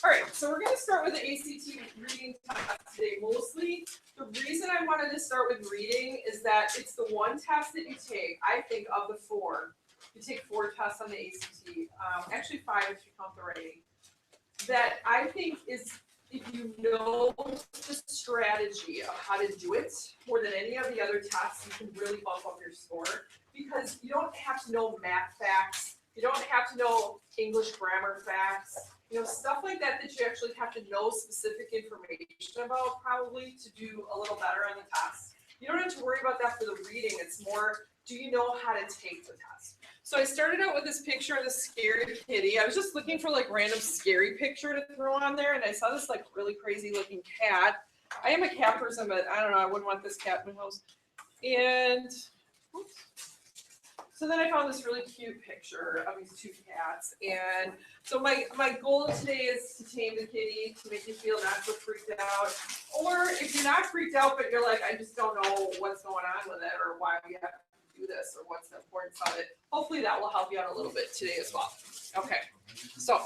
All right, so we're going to start with the ACT reading test today. Mostly, the reason I wanted to start with reading is that it's the one test that you take, I think, of the 4. You take 4 tests on the ACT, actually 5 if you count the writing, that I think is, if you know the strategy of how to do it more than any of the other tests, you can really bump up your score, because you don't have to know math facts, you don't have to know English grammar facts, stuff like that you actually have to know specific information about probably to do a little better on the test. You don't have to worry about that for the reading. It's more, do you know how to take the test? So I started out with this picture of the scary kitty. I was just looking for like random scary picture to throw on there, and I saw this like really crazy looking cat. I am a cat person, but I don't know, I wouldn't want this cat in my house. And oops. So then I found this really cute picture of these 2 cats. And so my goal today is to tame the kitty, to make you feel not so freaked out. Or if you're not freaked out, but you're like, I just don't know what's going on with it, or why we have to do this, or what's the importance of it. Hopefully that will help you out a little bit today as well. Okay, so.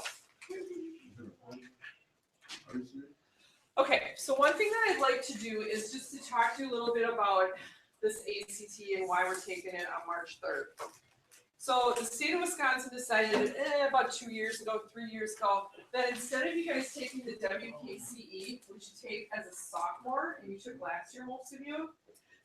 Okay, so one thing that I'd like to do is just to talk to you a little bit about this ACT and why we're taking it on March 3rd. So the state of Wisconsin decided about 2 years ago, 3 years ago, that instead of you guys taking the WKCE, which you take as a sophomore, and you took last year, most of you,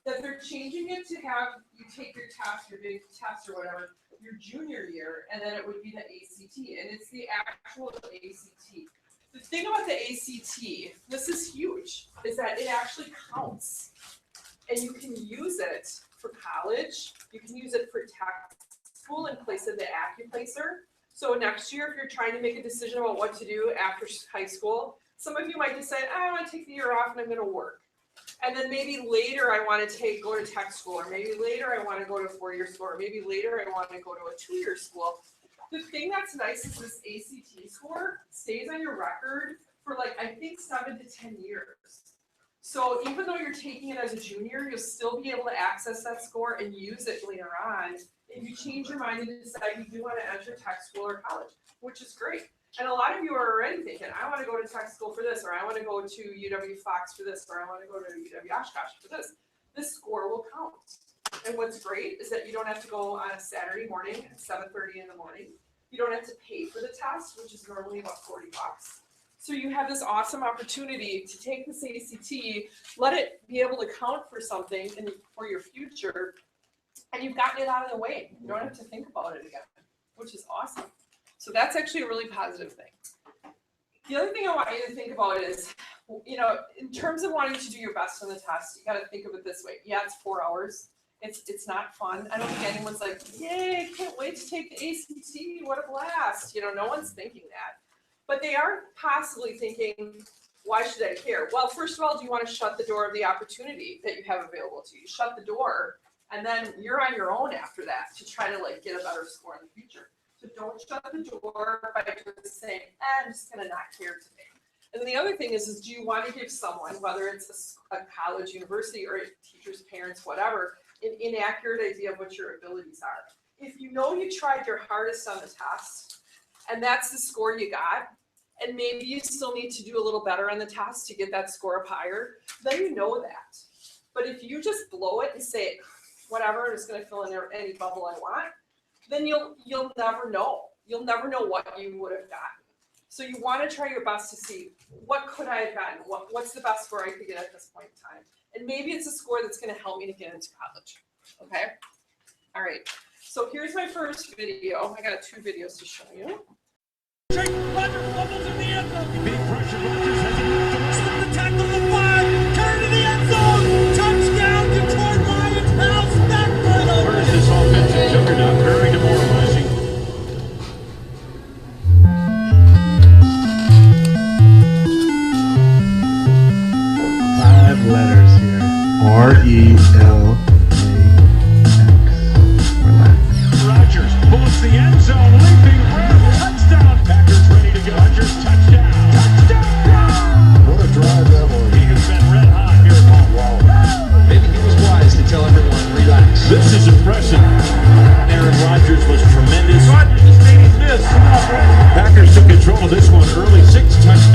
that they're changing it to have you take your test, your big test or whatever, your junior year, and then it would be the ACT, and it's the actual ACT. The thing about the ACT, this is huge, is that it actually counts. And you can use it for college, you can use it for tech school in place of the AccuPlacer. So next year, if you're trying to make a decision about what to do after high school, some of you might decide, I want to take the year off and I'm going to work. And then maybe later I want to go to tech school, or maybe later I want to go to a 4-year school, or maybe later I want to go to a 2-year school. The thing that's nice is this ACT score stays on your record for I think 7 to 10 years. So even though you're taking it as a junior, you'll still be able to access that score and use it later on if you change your mind and decide you do want to enter tech school or college, which is great. And a lot of you are already thinking, I want to go to tech school for this, or I want to go to UW-Fox for this, or I want to go to UW-Oshkosh for this. This score will count. And what's great is that you don't have to go on a Saturday morning at 7:30 in the morning. You don't have to pay for the test, which is normally about $40. So you have this awesome opportunity to take this ACT, let it be able to count for something for your future, and you've gotten it out of the way. You don't have to think about it again, which is awesome. So that's actually a really positive thing. The other thing I want you to think about is, in terms of wanting to do your best on the test, you got to think of it this way. Yeah, it's 4 hours. It's not fun. I don't think anyone's like, yay, I can't wait to take the ACT. What a blast. No one's thinking that. But they are possibly thinking, why should I care? Well, first of all, do you want to shut the door of the opportunity that you have available to you? Shut the door, and then you're on your own after that to try to get a better score in the future. So don't shut the door by just saying, I'm just going to not care today. And the other thing is do you want to give someone, whether it's a college, university, or teachers, parents, whatever, an inaccurate idea of what your abilities are? If you know you tried your hardest on the test, and that's the score you got, and maybe you still need to do a little better on the test to get that score up higher, then you know that. But if you just blow it and say, whatever, I'm just going to fill in any bubble I want, then you'll never know. You'll never know what you would have gotten. So you want to try your best to see, what could I have gotten? What's the best score I could get at this point in time? And maybe it's a score that's going to help me to get into college. Okay? All right. So here's my first video. I got 2 videos to show you. Rodgers fumbles in the end zone. Big pressure. Rodgers has it knocked away. Slip the tackle to the 5. Turn to the end zone. Touchdown, Detroit Lions. Bounce back by the Where's this offensive juggernaut? Very demoralizing. Five letters here. R-E-L-A-X. Relax. Rodgers bullets the end zone, leaping round, touchdown. Packers ready to go. Rodgers touchdown. Touchdown! What a drive that was. He has been red hot here. Wow. Maybe he was wise to tell everyone, relax. This is impressive. Aaron Rodgers was tremendous. Rodgers is made his miss. Packers took control of this one early. 6 touchdowns.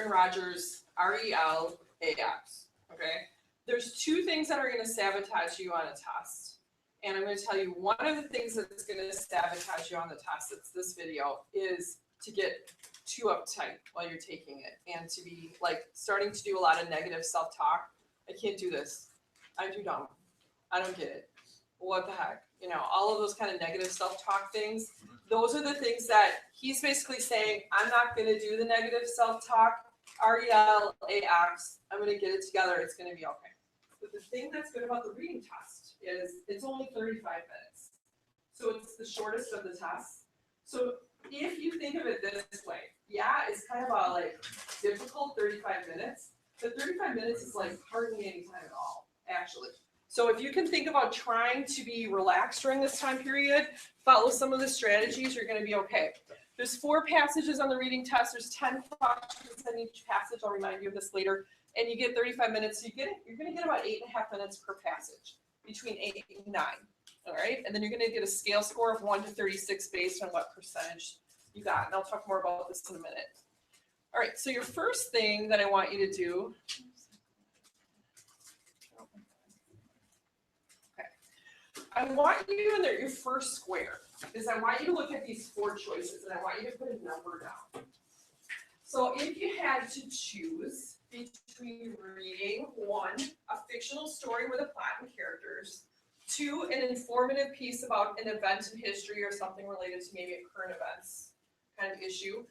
Aaron Rodgers, RELAX, okay? There's two things that are gonna sabotage you on a test. And I'm gonna tell you, one of the things that's gonna sabotage you on the test, that's this video, is to get too uptight while you're taking it and to be like starting to do a lot of negative self-talk. I can't do this. I'm too dumb. I don't get it. What the heck? You know, all of those kind of negative self-talk things. Those are the things that he's basically saying, I'm not going to do the negative self-talk. RELAX. I'm going to get it together. It's going to be okay. But the thing that's good about the reading test is it's only 35 minutes. So it's the shortest of the tests. So if you think of it this way, yeah, it's kind of a like difficult 35 minutes, but 35 minutes is like hardly any time at all, actually. So if you can think about trying to be relaxed during this time period, follow some of the strategies, you're going to be okay. There's 4 passages on the reading test. There's 10 questions in each passage. I'll remind you of this later. And you get 35 minutes. So you're going to get about 8.5 minutes per passage, between 8 and 9. All right. And then you're going to get a scale score of 1 to 36 based on what percentage you got. And I'll talk more about this in a minute. All right. So your first thing that I want you to do. I want you in there, your first square, is I want you to look at these 4 choices and I want you to put a number down. So if you had to choose between reading 1, a fictional story with a plot and characters, 2, an informative piece about an event in history or something related to maybe a current events kind of issue,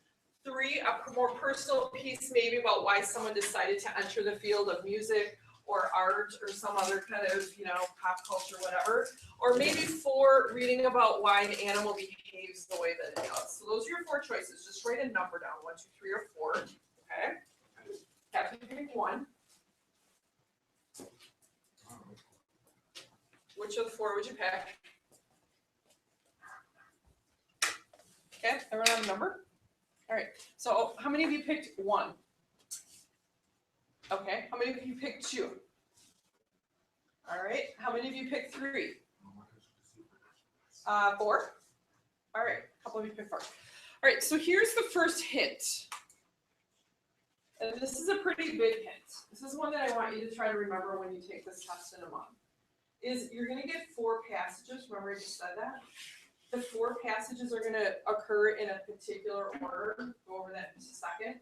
3, a more personal piece maybe about why someone decided to enter the field of music or art or some other kind of, you know, pop culture, whatever. Or maybe 4, reading about why an animal behaves the way that it does. So those are your 4 choices. Just write a number down, 1, 2, 3, or 4. Okay. Have to pick 1. Which of the 4 would you pick? Okay, everyone have a number? All right. So how many of you picked 1? Okay, how many of you picked 2? All right, how many of you picked 3? 4? All right, a couple of you picked 4. All right, so here's the first hint. And this is a pretty big hint. This is one that I want you to try to remember when you take this test in a month. Is you're gonna get 4 passages, remember I just said that? The 4 passages are gonna occur in a particular order. Go over that in just a second.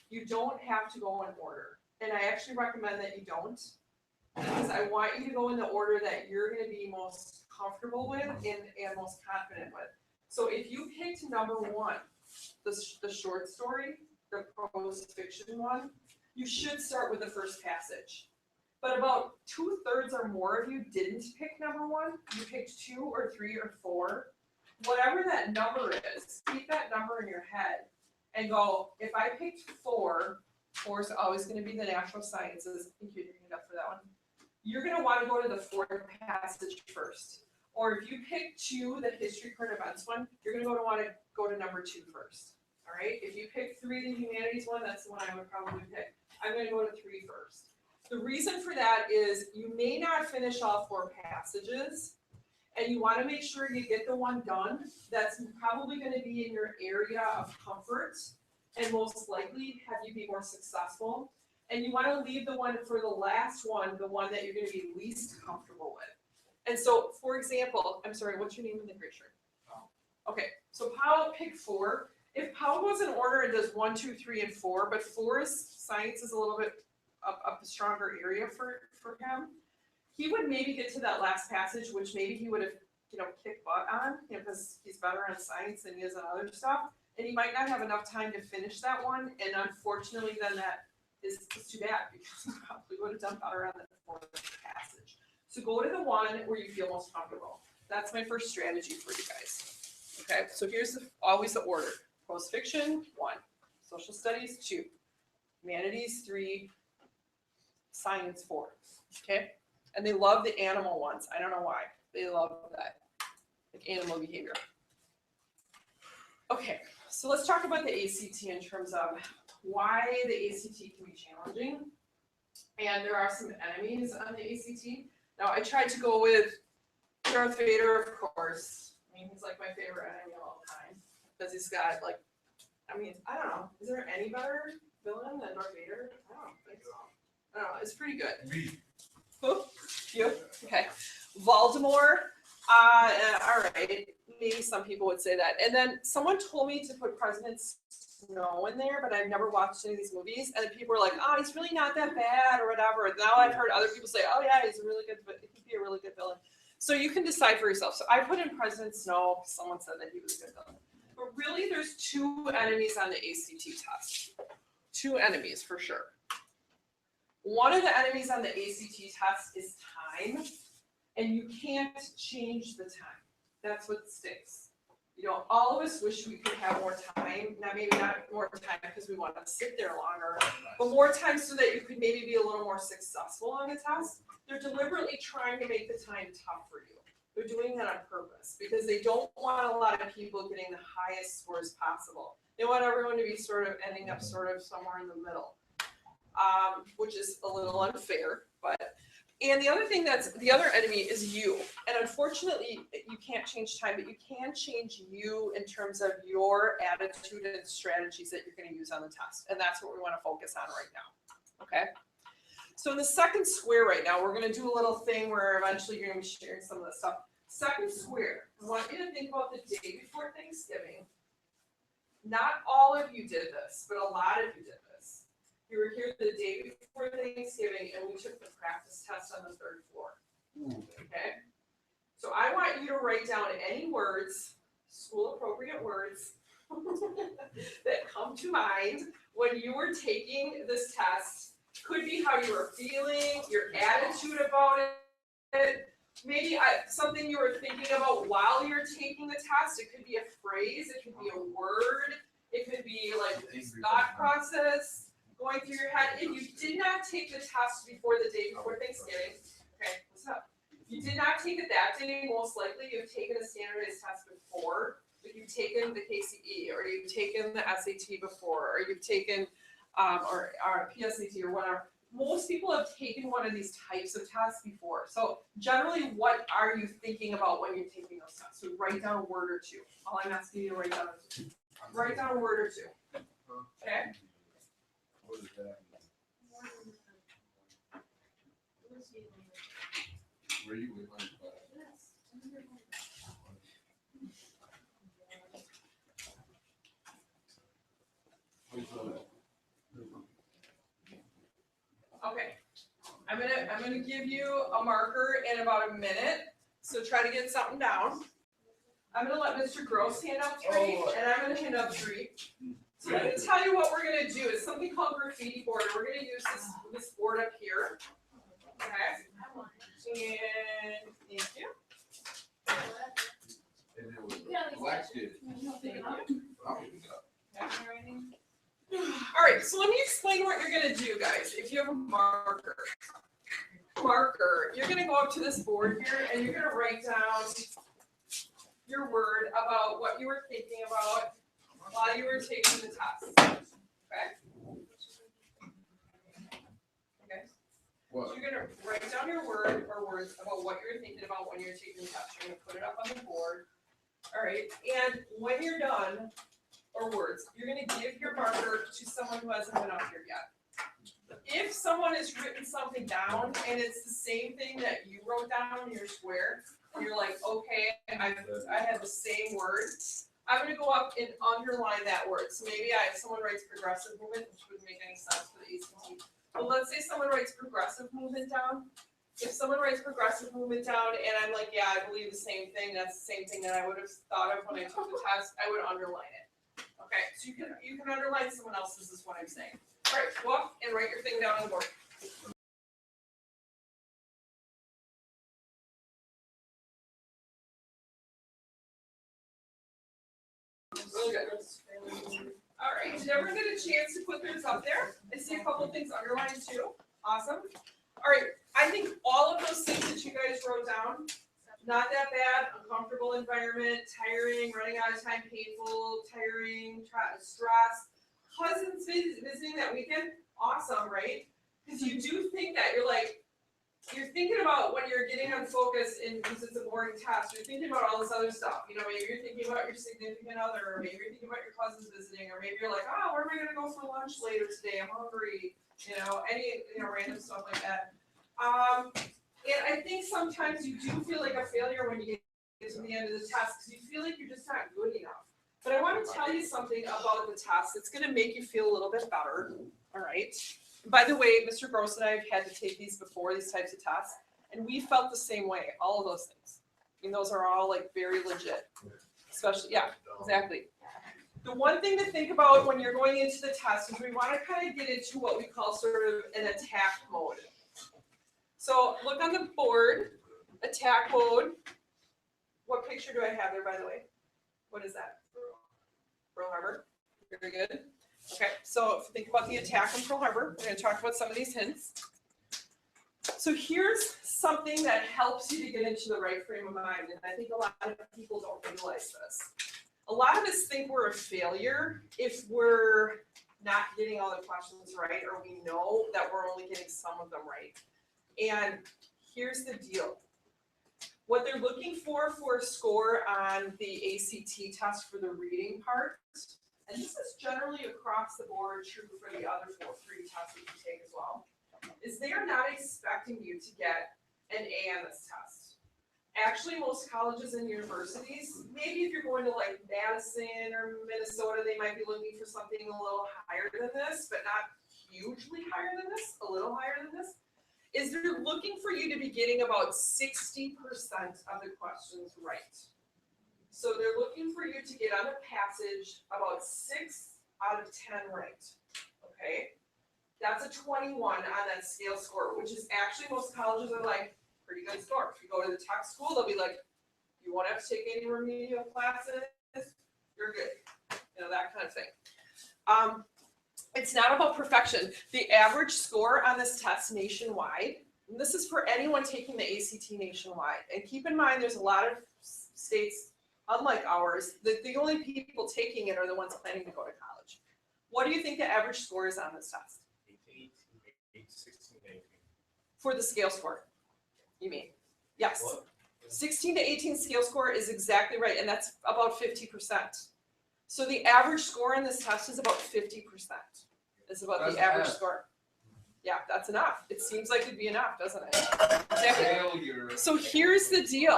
You don't have to go in order. And I actually recommend that you don't, because I want you to go in the order that you're going to be most comfortable with and most confident with. So if you picked number 1, the short story, the prose fiction one, you should start with the first passage. But about 2/3 or more of you didn't pick number 1. You picked 2 or 3 or 4. Whatever that number is, keep that number in your head and go, if I picked 4, 4 is always going to be the natural sciences. Thank you, you're going to go for that one. You're going to want to go to the 4th passage first. Or if you pick 2, the history current events one, you're going to want to go to number 2 first. All right. If you pick 3, the humanities one, that's the one I would probably pick. I'm going to go to 3 first. The reason for that is you may not finish all 4 passages, and you want to make sure you get the one done that's probably going to be in your area of comfort and most likely have you be more successful. And you want to leave the one for the last one, the one that you're going to be least comfortable with. And so, for example, I'm sorry, what's your name in the grade shirt? Okay, so Powell picked 4. If Powell goes in order and does 1, 2, 3, and 4, but 4 is science is a little bit of a stronger area for him, he would maybe get to that last passage, which maybe he would have, you know, kicked butt on, because he's better on science than he is on other stuff. And he might not have enough time to finish that one, and unfortunately then that is too bad, because he probably would have done better on the 4th passage. So go to the one where you feel most comfortable. That's my first strategy for you guys. Okay, so here's always the order. Prose fiction, 1. Social studies, 2. Humanities, 3. Science, 4. Okay, and they love the animal ones. I don't know why. They love that, like animal behavior. Okay, so let's talk about the ACT in terms of why the ACT can be challenging. And there are some enemies on the ACT. Now, I tried to go with Darth Vader, of course. I mean, he's like my favorite enemy of all time, because he's got like, I mean, I don't know, is there any better villain than Darth Vader? I don't think so. I don't know. It's pretty good. Who? You? Okay. Voldemort. All right. Maybe some people would say that. And then someone told me to put President Snow in there, but I've never watched any of these movies. And people were like, "Oh, he's really not that bad," or whatever. And now I've heard other people say, "Oh yeah, he's a really good. He could be a really good villain." So you can decide for yourself. So I put in President Snow. Someone said that he was a good villain. But really, there's two enemies on the ACT test. Two enemies for sure. One of the enemies on the ACT test is time, and you can't change the time. That's what stinks. You know, all of us wish we could have more time. Now, maybe not more time because we want to sit there longer, but more time so that you could maybe be a little more successful on the test. They're deliberately trying to make the time tough for you. They're doing that on purpose because they don't want a lot of people getting the highest scores possible. They want everyone to be sort of ending up sort of somewhere in the middle, which is a little unfair. And the other thing the other enemy is you. And unfortunately, you can't change time, but you can change you in terms of your attitude and strategies that you're going to use on the test. And that's what we want to focus on right now. Okay. So in the second square right now, we're going to do a little thing where eventually you're going to be sharing some of this stuff. Second square, I want you to think about the day before Thanksgiving. Not all of you did this, but a lot of you did this. You were here the day before Thanksgiving and we took the practice test on the third floor. Okay? So I want you to write down any words, school appropriate words, that come to mind when you were taking this test. Could be how you were feeling, your attitude about it. Maybe something you were thinking about while you're taking the test. It could be a phrase, it could be a word, it could be like this thought process going through your head. If you did not take the test before the day before Thanksgiving, okay, what's up? If you did not take it that day, most likely you've taken a standardized test before, but you've taken the KCE, or you've taken the SAT before, or you've taken or PSAT or whatever. Most people have taken one of these types of tests before. So generally, what are you thinking about when you're taking those tests? So write down a word or two. All I'm asking you to write down is write down a word or two. Okay? What is that? Where you with my Okay. I'm gonna give you a marker in about a minute. So try to get something down. I'm gonna let Mr. Gross hand out 3, and I'm gonna hand out 3. So let me tell you what we're gonna do. It's something called graffiti board. We're gonna use this board up here. Okay. And thank you. And it was black kid. Thank you. All right, so let me explain what you're gonna do, guys. If you have a marker, you're gonna go up to this board here and you're gonna write down your word about what you were thinking about while you were taking the test. Okay? Okay. What? So you're gonna write down your word or words about what you're thinking about when you're taking the test. You're gonna put it up on the board. All right, and when you're done, or words, you're gonna give your marker to someone who hasn't been up here yet. If someone has written something down and it's the same thing that you wrote down in your square, and you're like, okay, I had the same word, I'm gonna go up and underline that word. So maybe if someone writes progressive movement, which wouldn't make any sense for the ACT. But let's say someone writes progressive movement down. If someone writes progressive movement down and I'm like, yeah, I believe the same thing, that's the same thing that I would have thought of when I took the test, I would underline it. Okay, so you can underline someone else's is what I'm saying. All right, go up and write your thing down on the board. Really good. All right, did everyone get a chance to put theirs up there? I see a couple of things underlined too. Awesome. All right, I think all of those things that you guys wrote down, not that bad, uncomfortable environment, tiring, running out of time, painful, tiring, stress. Cousins visiting that weekend, awesome, right? Because you do think that, you're like, you're thinking about when you're getting unfocused and because it's a boring task, you're thinking about all this other stuff. You know, maybe you're thinking about your significant other, or maybe you're thinking about your cousins visiting, or maybe you're like, oh, where am I gonna go for lunch later today? I'm hungry. You know, any random stuff like that. And I think sometimes you do feel like a failure when you get to the end of the test because you feel like you're just not good enough. But I want to tell you something about the test that's going to make you feel a little bit better. All right. By the way, Mr. Gross and I have had to take these before, these types of tests, and we felt the same way, all of those things. I mean, those are all like very legit, especially, yeah, exactly. The one thing to think about when you're going into the test is we want to kind of get into what we call sort of an attack mode. So look on the board, attack mode. What picture do I have there, by the way? What is that? Pearl Harbor. Very good. Okay, so if you think about the attack on Pearl Harbor, we're going to talk about some of these hints. So here's something that helps you to get into the right frame of mind, and I think a lot of people don't realize this. A lot of us think we're a failure if we're not getting all the questions right, or we know that we're only getting some of them right. And here's the deal. What they're looking for a score on the ACT test for the reading part, and this is generally across the board true for the other three tests that you take as well, is they are not expecting you to get an A on this test. Actually, most colleges and universities, maybe if you're going to like Madison or Minnesota, they might be looking for something a little higher than this, but not hugely higher than this, a little higher than this, is they're looking for you to be getting about 60% of the questions right. So they're looking for you to get on a passage about 6 out of 10 right, okay? That's a 21 on that scale score, which is actually, most colleges are like, pretty good score. If you go to the tech school, they'll be like, you won't have to take any remedial classes, you're good, you know, that kind of thing. It's not about perfection. The average score on this test nationwide, and this is for anyone taking the ACT nationwide, and keep in mind there's a lot of states, unlike ours, that the only people taking it are the ones planning to go to college. What do you think the average score is on this test? 16 to 18. For the scale score, you mean? Yes. What? 16 to 18 scale score is exactly right, and that's about 50%. So the average score in this test is about 50%. It's about That's the average enough. score. Yeah, that's enough. It seems like it'd be enough, doesn't it? Exactly. Failure. So here's the deal.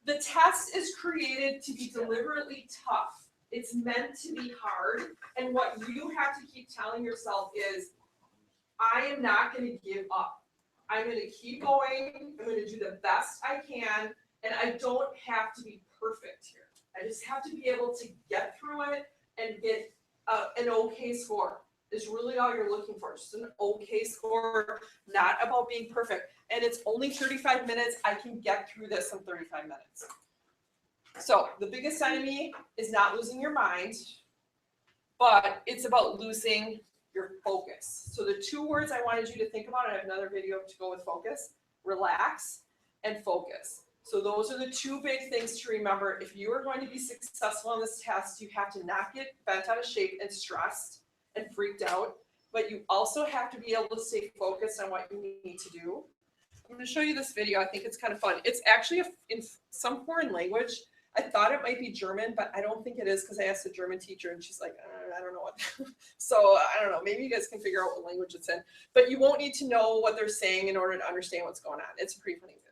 The test is created to be deliberately tough. It's meant to be hard. And what you have to keep telling yourself is, I am not going to give up. I'm going to keep going. I'm going to do the best I can. And I don't have to be perfect here. I just have to be able to get through it and get an okay score. Is really all you're looking for. Just an okay score, not about being perfect. And it's only 35 minutes. I can get through this in 35 minutes. So the biggest enemy is not losing your mind, but it's about losing your focus. So the two words I wanted you to think about, I have another video to go with focus, relax and focus. So those are the two big things to remember. If you are going to be successful on this test, you have to not get bent out of shape and stressed and freaked out, but you also have to be able to stay focused on what you need to do. I'm going to show you this video. I think it's kind of fun. It's actually in some foreign language. I thought it might be German, but I don't think it is because I asked the German teacher and she's like, I don't know what. So I don't know. Maybe you guys can figure out what language it's in, but you won't need to know what they're saying in order to understand what's going on. It's a pretty funny video.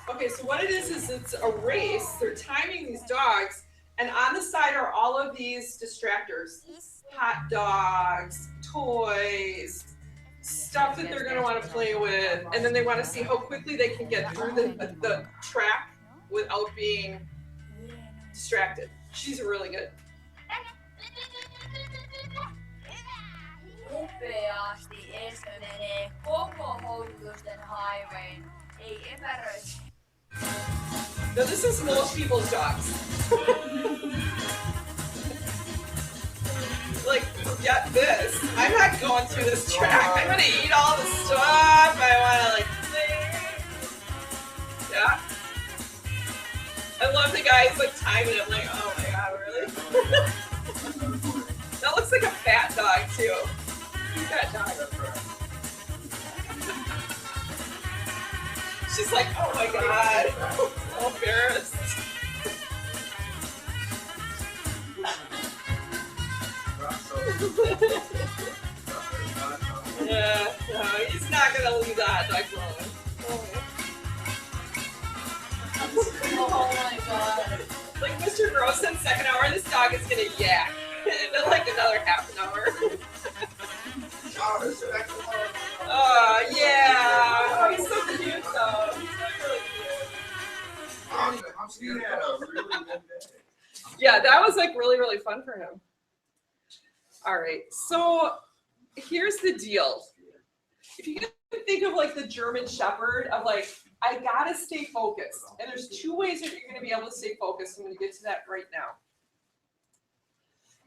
Okay, so what it is it's a race. They're timing these dogs, and on the side are all of these distractors. Hot dogs, toys, stuff that they're going to want to play with, and then they want to see how quickly they can get through the track without being distracted. She's really good. Upeasti Esko menee koko houkutusten highwayn. Ei epäröi. Now this is most people's dogs. Like get this. I'm not going through this track. I'm gonna eat all the stuff. I wanna like yeah. I love the guys like timing it. Like, oh my god, really? That looks like a fat dog too. Fat dog. She's like, oh my god, so embarrassed. Yeah, no, he's not gonna leave the hot dog alone. Oh my god. Like Mr. Gross in second hour, this dog is gonna yak in like another half an hour. Oh yeah, oh he's so cute though. He's really, really cute. Yeah, that was like really fun for him. All right, so here's the deal. If you can think of like the German Shepherd of like, I gotta stay focused. And there's two ways that you're gonna be able to stay focused. I'm gonna get to that right now.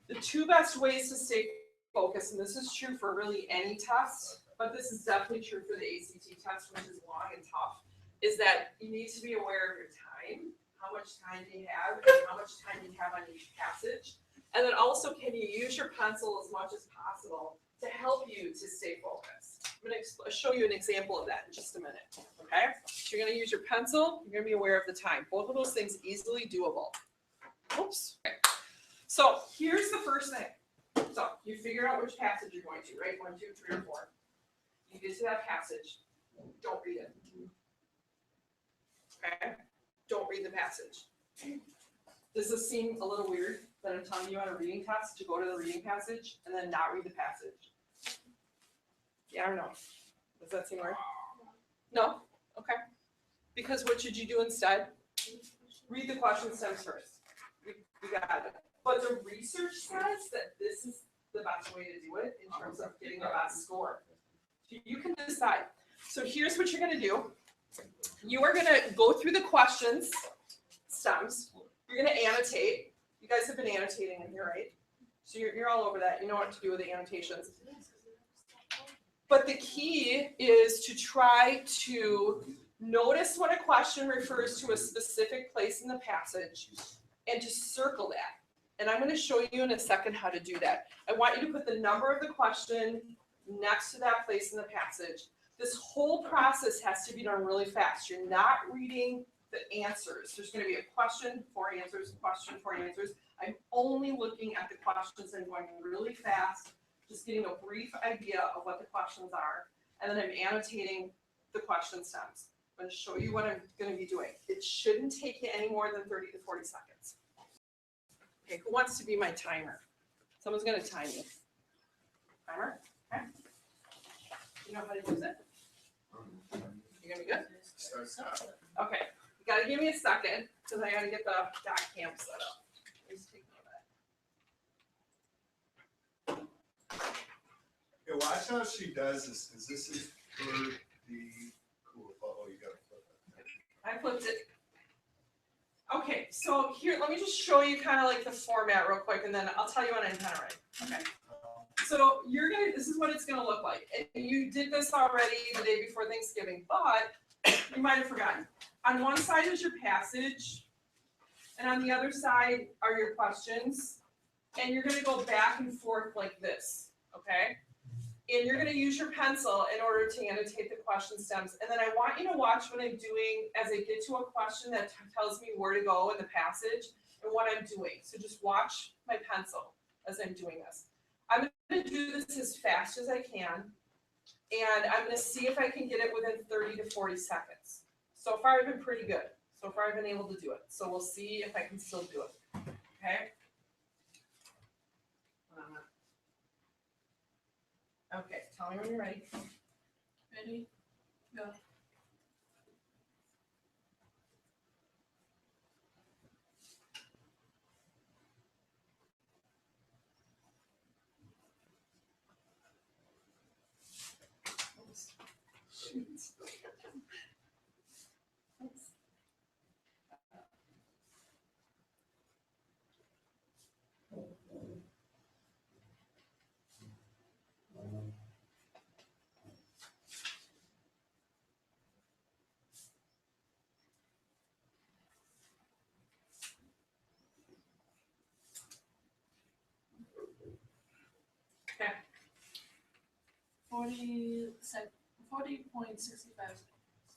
The two best ways to stay focused, and this is true for really any test, but this is definitely true for the ACT test, which is long and tough, is that you need to be aware of your time, how much time do you have, and how much time you have on each passage. And then also, can you use your pencil as much as possible to help you to stay focused? I'm going to show you an example of that in just a minute, okay? So you're going to use your pencil, you're going to be aware of the time. Both of those things easily doable. Oops. Okay. So here's the first thing. So you figure out which passage you're going to, right? 1, 2, 3, or 4. You get to that passage, don't read it. Okay? Don't read the passage. Does this seem a little weird that I'm telling you on a reading test to go to the reading passage and then not read the passage? Yeah or no? Does that seem weird? No? Okay. Because what should you do instead? Read the question stems first. You got it. But the research says that this is the best way to do it in terms of getting the best score. So you can decide. So here's what you're going to do. You are going to go through the questions stems. You're going to annotate. You guys have been annotating in here, right? So you're all over that. You know what to do with the annotations. But the key is to try to notice when a question refers to a specific place in the passage and to circle that. And I'm going to show you in a second how to do that. I want you to put the number of the question next to that place in the passage. This whole process has to be done really fast. You're not reading the answers. There's going to be a question, 4 answers, question, 4 answers. I'm only looking at the questions and going really fast, just getting a brief idea of what the questions are. And then I'm annotating the question stems. I'm going to show you what I'm going to be doing. It shouldn't take you any more than 30 to 40 seconds. Okay, who wants to be my timer? Someone's going to time me. Timer? Okay. You know how to use it? You going to be good? Okay. You got to give me a second because I got to get the dot cam set up. Please take a minute. Yeah, watch how she does this, because this is for the cool. Oh, you got to flip it. I flipped it. Okay, so here, let me just show you kind of like the format real quick, and then I'll tell you when I'm kind of ready. Okay. So this is what it's gonna look like. And you did this already the day before Thanksgiving, but you might have forgotten. On one side is your passage, and on the other side are your questions. And you're gonna go back and forth like this, okay? And you're gonna use your pencil in order to annotate the question stems. And then I want you to watch what I'm doing as I get to a question that tells me where to go in the passage and what I'm doing. So just watch my pencil as I'm doing this. I'm gonna do this as fast as I can. And I'm gonna see if I can get it within 30 to 40 seconds. So far I've been pretty good. So far I've been able to do it. So we'll see if I can still do it, okay? Okay, tell me when you're ready. Ready? Go. Okay. 40.65.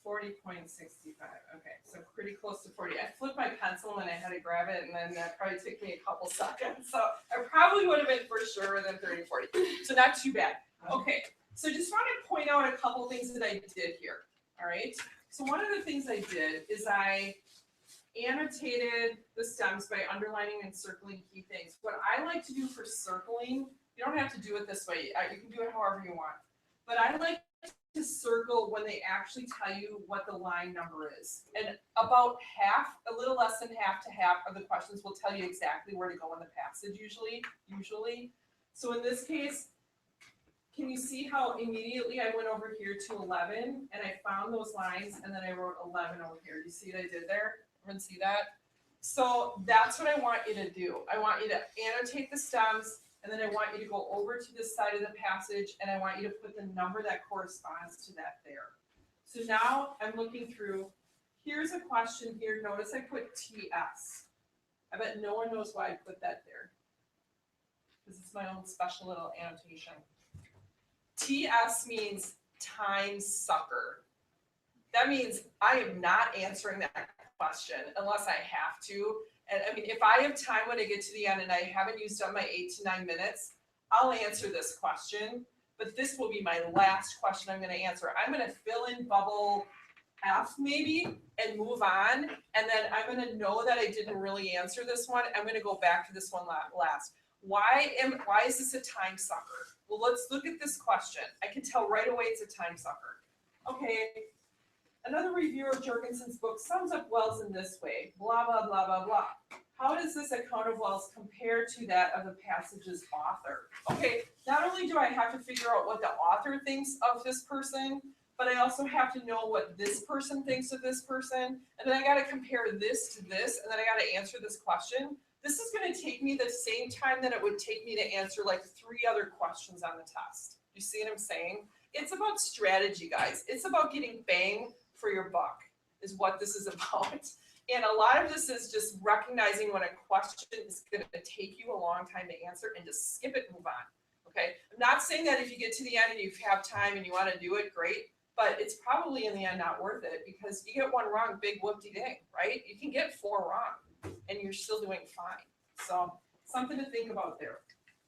40.65, okay, so pretty close to 40. I flipped my pencil and I had to grab it, and then that probably took me a couple seconds, so I probably would have been for sure within 30, 40, so not too bad. Okay, so just want to point out a couple things that I did here, all right? So one of the things I did is I annotated the stems by underlining and circling key things. What I like to do for circling, you don't have to do it this way, you can do it however you want, but I like to circle when they actually tell you what the line number is. And about half, a little less than half to half of the questions will tell you exactly where to go in the passage usually. So in this case, can you see how immediately I went over here to 11 and I found those lines and then I wrote 11 over here. Do you see what I did there? Everyone see that? So that's what I want you to do. I want you to annotate the stems, and then I want you to go over to this side of the passage, and I want you to put the number that corresponds to that there. So now I'm looking through, here's a question here. Notice I put TS. I bet no one knows why I put that there, because it's my own special little annotation. TS means time sucker. That means I am not answering that question unless I have to. And I mean, if I have time when I get to the end and I haven't used up my 8 to 9 minutes, I'll answer this question, but this will be my last question I'm going to answer. I'm going to fill in bubble F maybe and move on. And then I'm going to know that I didn't really answer this one. I'm going to go back to this one last. Why is this a time sucker? Well, let's look at this question. I can tell right away it's a time sucker. Okay. Another reviewer of Jorgensen's book sums up Wells in this way, blah, blah, blah, blah, blah. How does this account of Wells compare to that of the passage's author? Okay, not only do I have to figure out what the author thinks of this person, but I also have to know what this person thinks of this person, and then I gotta compare this to this, and then I gotta answer this question. This is gonna take me the same time that it would take me to answer like 3 other questions on the test. You see what I'm saying? It's about strategy, guys. It's about getting bang for your buck is what this is about. And a lot of this is just recognizing when a question is going to take you a long time to answer and just skip it and move on. Okay. I'm not saying that if you get to the end and you have time and you want to do it, great, but it's probably in the end not worth it because you get one wrong, big whoop-de-ding, right? You can get 4 wrong and you're still doing fine. So something to think about there.